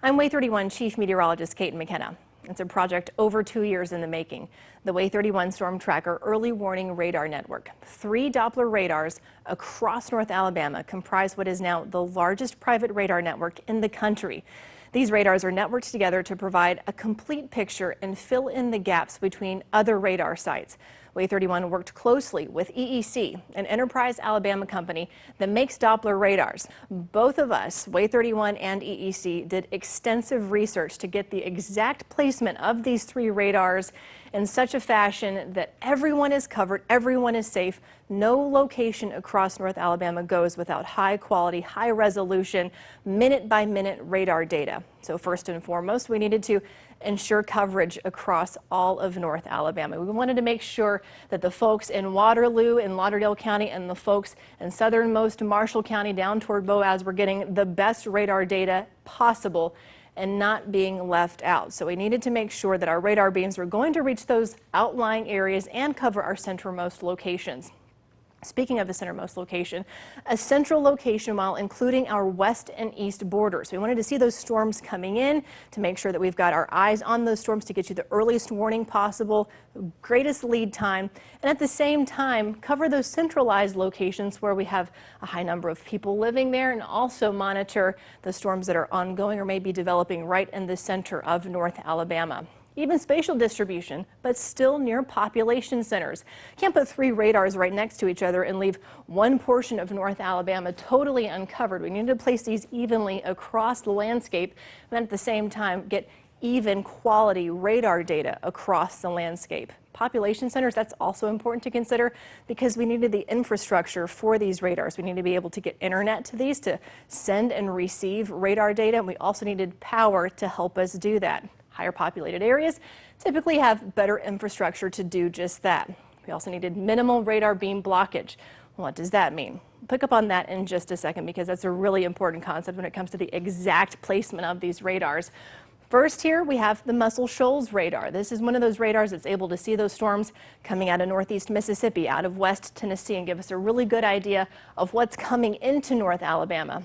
I'm WAAY 31 Chief Meteorologist Kate McKenna. It's a project over 2 years in the making. The WAAY 31 StormTracker Early Warning Radar Network. 3 Doppler radars across North Alabama comprise what is now the largest private radar network in the country. These radars are networked together to provide a complete picture and fill in the gaps between other radar sites. WAAY 31 worked closely with EEC, an Enterprise Alabama company that makes Doppler radars. Both of us, WAAY 31 and EEC, did extensive research to get the exact placement of these 3 radars in such a fashion that everyone is covered, everyone is safe. No location across North Alabama goes without high quality, high resolution, minute by minute radar data. So first and foremost, we needed to ensure coverage across all of North Alabama. We wanted to make sure that the folks in Waterloo and Lauderdale County and the folks in southernmost Marshall County down toward Boaz were getting the best radar data possible and not being left out. So we needed to make sure that our radar beams were going to reach those outlying areas and cover our centermost locations. Speaking of the centermost location, a central location while including our west and east borders. We wanted to see those storms coming in to make sure that we've got our eyes on those storms to get you the earliest warning possible, greatest lead time, and at the same time cover those centralized locations where we have a high number of people living there, and also monitor the storms that are ongoing or may be developing right in the center of North Alabama. Even spatial distribution, but still near population centers. Can't put 3 radars right next to each other and leave one portion of North Alabama totally uncovered. We need to place these evenly across the landscape and at the same time get even quality radar data across the landscape. Population centers, that's also important to consider because we needed the infrastructure for these radars. We need to be able to get internet to these to send and receive radar data, and we also needed power to help us do that. Higher populated areas typically have better infrastructure to do just that. We also needed minimal radar beam blockage. What does that mean? We'll pick up on that in just a second because that's a really important concept when it comes to the exact placement of these radars. First here we have the Muscle Shoals radar. This is one of those radars that's able to see those storms coming out of northeast Mississippi, out of West Tennessee, and give us a really good idea of what's coming into North Alabama.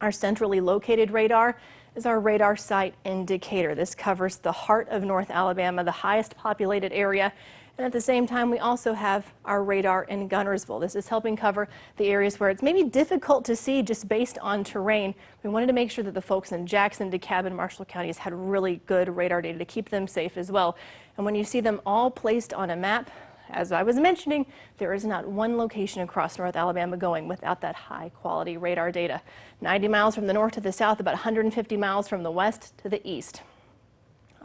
Our centrally located radar is our radar site indicator. This covers the heart of North Alabama, the highest populated area. And at the same time, we also have our radar in Guntersville. This is helping cover the areas where it's maybe difficult to see just based on terrain. We wanted to make sure that the folks in Jackson, DeKalb, and Marshall counties had really good radar data to keep them safe as well. And when you see them all placed on a map, as I was mentioning, there is not one location across North Alabama going without that high quality radar data. 90 miles from the north to the south, about 150 miles from the west to the east.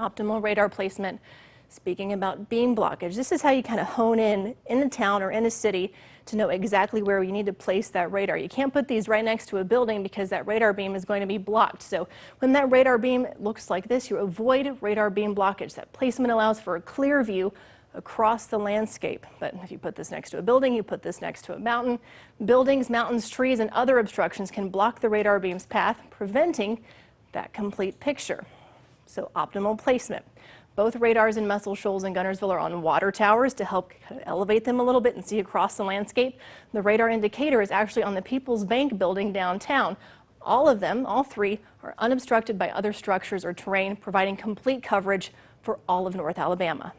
Optimal radar placement. Speaking about beam blockage, this is how you kind of hone in a town or in a city to know exactly where you need to place that radar. You can't put these right next to a building because that radar beam is going to be blocked. So when that radar beam looks like this, you avoid radar beam blockage. That placement allows for a clear view across the landscape. But if you put this next to a building, you put this next to a mountain, buildings, mountains, trees, and other obstructions can block the radar beam's path, preventing that complete picture. So optimal placement. Both radars in Muscle Shoals and Guntersville are on water towers to help kind of elevate them a little bit and see across the landscape. The radar indicator is actually on the People's Bank building downtown. All of them, all 3, are unobstructed by other structures or terrain, providing complete coverage for all of North Alabama.